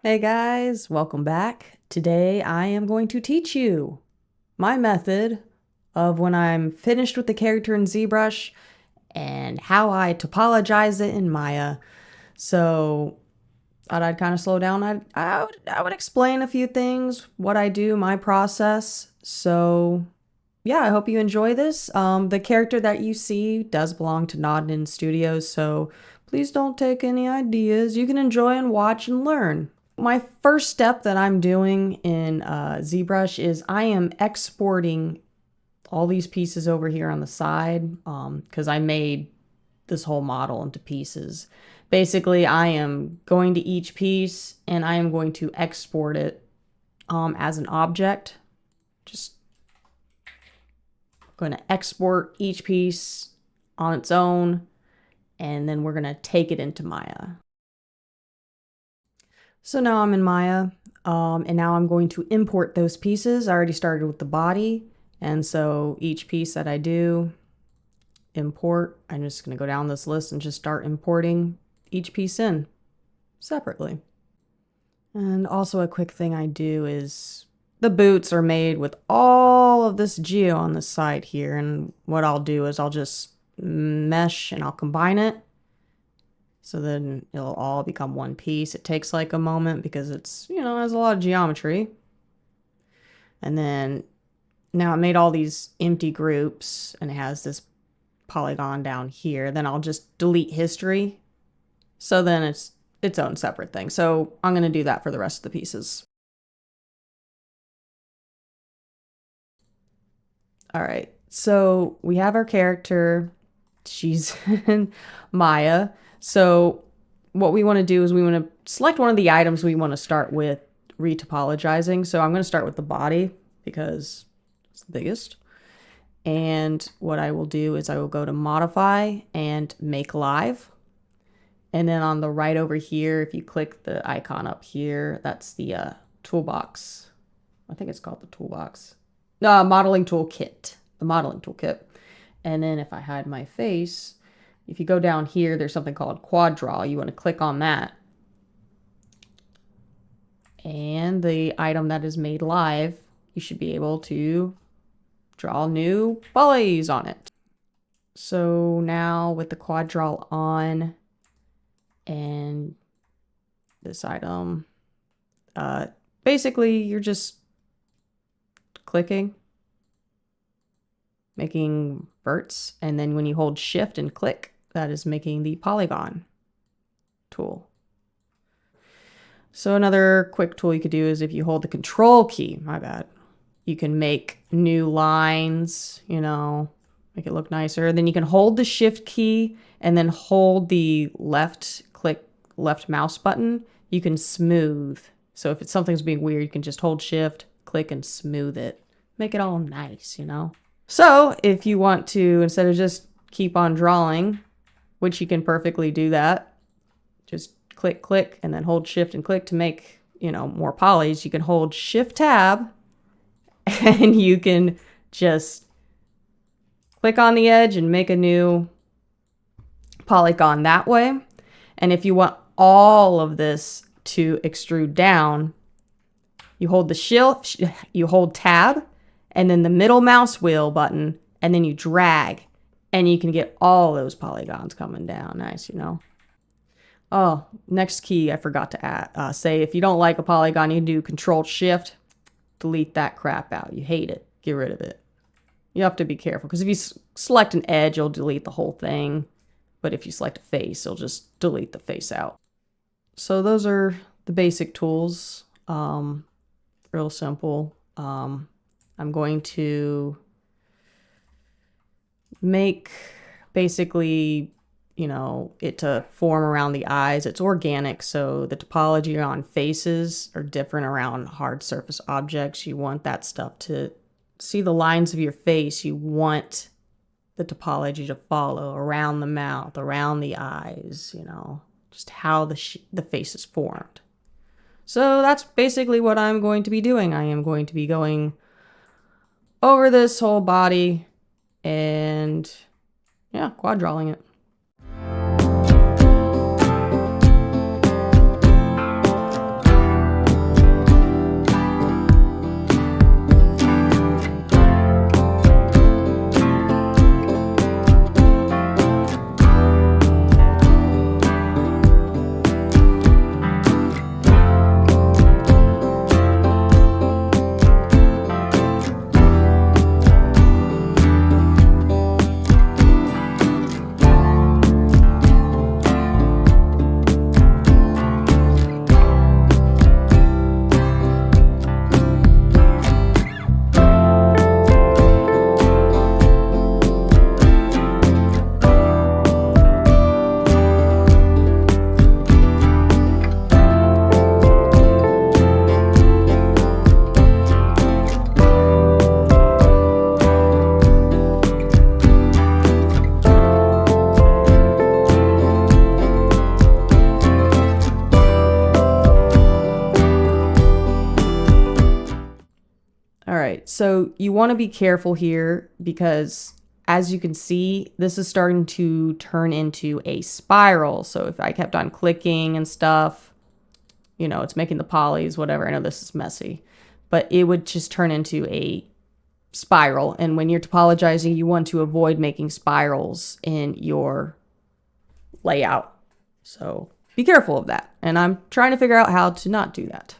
Hey guys, welcome back. Today I am going to teach you my method of when I'm finished with the character in ZBrush and how I topologize it in Maya. So thought I'd kind of slow down. I would explain a few things, what I do, my process. So yeah, I hope you enjoy this. The character that you see does belong to Nodnin Studios, so please don't take any ideas. You can enjoy and watch and learn. My first step that I'm doing in ZBrush is I am exporting all these pieces over here on the side because I made this whole model into pieces. Basically, I am going to each piece and I am going to export it as an object. Just going to export each piece on its own, and then we're going to take it into Maya. So now I'm in Maya, and now I'm going to import those pieces. I already started with the body, and so each piece that I do, import, I'm just going to go down this list and just start importing each piece in separately. And also a quick thing I do is the boots are made with all of this geo on the side here, and what I'll do is I'll just mesh and I'll combine it. So then it'll all become one piece. It takes like a moment because it's, has a lot of geometry. And then now it made all these empty groups and it has this polygon down here. Then I'll just delete history. So then it's its own separate thing. So I'm going to do that for the rest of the pieces. All right. So we have our character. She's in Maya. So what we want to do is we want to select one of the items we want to start with retopologizing. So I'm going to start with the body because it's the biggest. And what I will do is I will go to modify and make live. And then on the right over here, if you click the icon up here, that's the toolbox. I think it's called the toolbox. Modeling toolkit, the modeling toolkit. And then if I hide my face, if you go down here, there's something called quad draw. You want to click on that. And the item that is made live, you should be able to draw new polys on it. So now with the quad draw on and this item, basically you're just clicking, making verts, and then when you hold shift and click, that is making the polygon tool. So another quick tool you could do is if you hold the control key, you can make new lines, make it look nicer. Then you can hold the shift key and then hold the left mouse button. You can smooth. So if something's being weird, you can just hold shift, click, and smooth it. Make it all nice, So if you want to, instead of just keep on drawing, which you can perfectly do that, just click, and then hold shift and click to make, more polys. You can hold shift tab and you can just click on the edge and make a new polygon that way. And if you want all of this to extrude down, you hold the shift, you hold tab, and then the middle mouse wheel button, and then you drag, and you can get all those polygons coming down. Nice, Oh, next key I forgot to add. Say if you don't like a polygon, you can do Control Shift, delete that crap out. You hate it, get rid of it. You have to be careful because if you select an edge, you'll delete the whole thing. But if you select a face, it'll just delete the face out. So those are the basic tools. Real simple. I'm going to make basically, it to form around the eyes. It's organic, so the topology on faces are different around hard surface objects. You want that stuff to see the lines of your face. You want the topology to follow around the mouth, around the eyes, just how the face is formed. So that's basically what I'm going to be doing. I am going to be going over this whole body and quad drawing it. right, so you want to be careful here because as you can see, this is starting to turn into a spiral. So if I kept on clicking and stuff, you know, it's making the polys, whatever. I know this is messy, but it would just turn into a spiral. And when you're topologizing, you want to avoid making spirals in your layout. So be careful of that. And I'm trying to figure out how to not do that.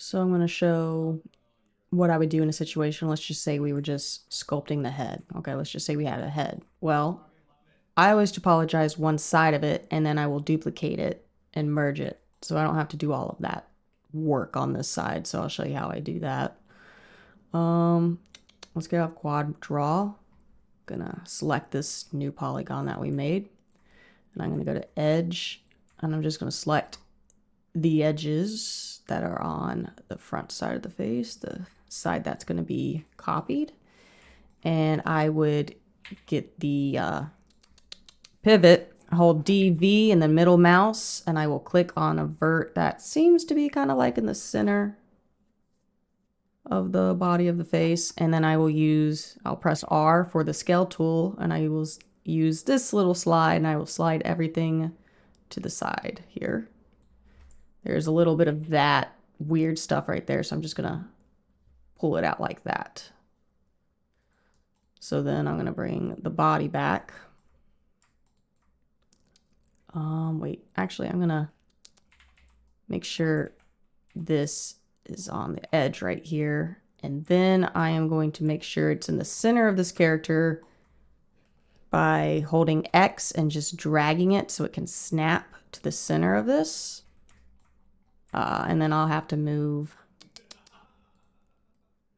So I'm going to show what I would do in a situation. Let's just say we were just sculpting the head. Okay, let's just say we had a head. Well, I always topologize one side of it and then I will duplicate it and merge it. So I don't have to do all of that work on this side. So I'll show you how I do that. Let's get off quad draw. Gonna select this new polygon that we made. And I'm gonna go to edge and I'm just gonna select the edges that are on the front side of the face, the side that's going to be copied. And I would get the pivot, hold DV in the middle mouse, and I will click on a vert that seems to be kind of like in the center of the body of the face. And then I'll press R for the scale tool, and I will use this little slide, and I will slide everything to the side here. There's a little bit of that weird stuff right there, so I'm just gonna pull it out like that. So then I'm gonna bring the body back. Wait, actually I'm gonna make sure this is on the edge right here, and then I am going to make sure it's in the center of this character by holding X and just dragging it so it can snap to the center of this. And then I'll have to move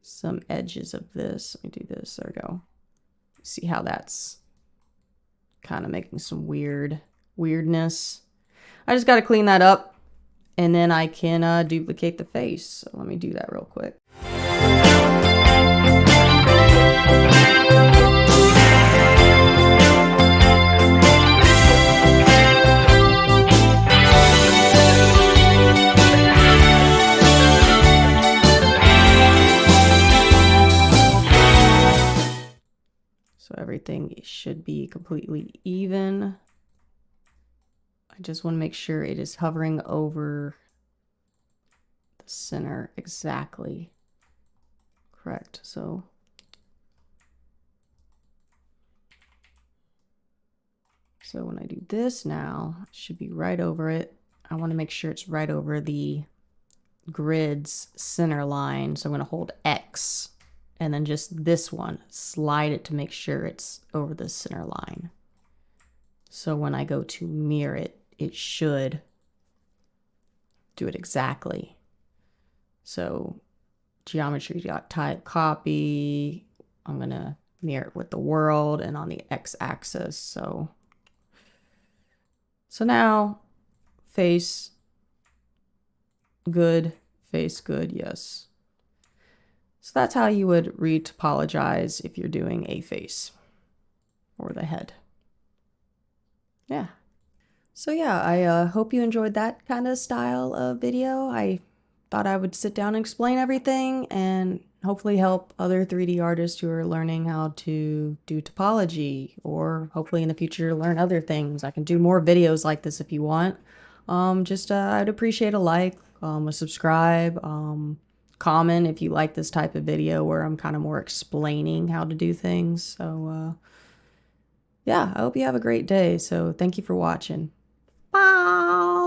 some edges of this. Let me do this. There we go. See how that's kind of making some weirdness. I just got to clean that up and then I can duplicate the face. So let me do that real quick. So everything should be completely even. I just want to make sure it is hovering over the center exactly correct. So when I do this now, it should be right over it. I want to make sure it's right over the grid's center line. So I'm going to hold X and then just this one, slide it to make sure it's over the center line. So when I go to mirror it, it should do it exactly. So geometry.type copy, I'm going to mirror it with the world and on the x-axis. So now face good, face good, yes. So that's how you would re-topologize if you're doing a face or the head. Yeah. So yeah, I hope you enjoyed that kind of style of video. I thought I would sit down and explain everything and hopefully help other 3D artists who are learning how to do topology, or hopefully in the future learn other things. I can do more videos like this if you want. I'd appreciate a like, a subscribe, comment if you like this type of video where I'm kind of more explaining how to do things. So yeah, I hope you have a great day. So thank you for watching.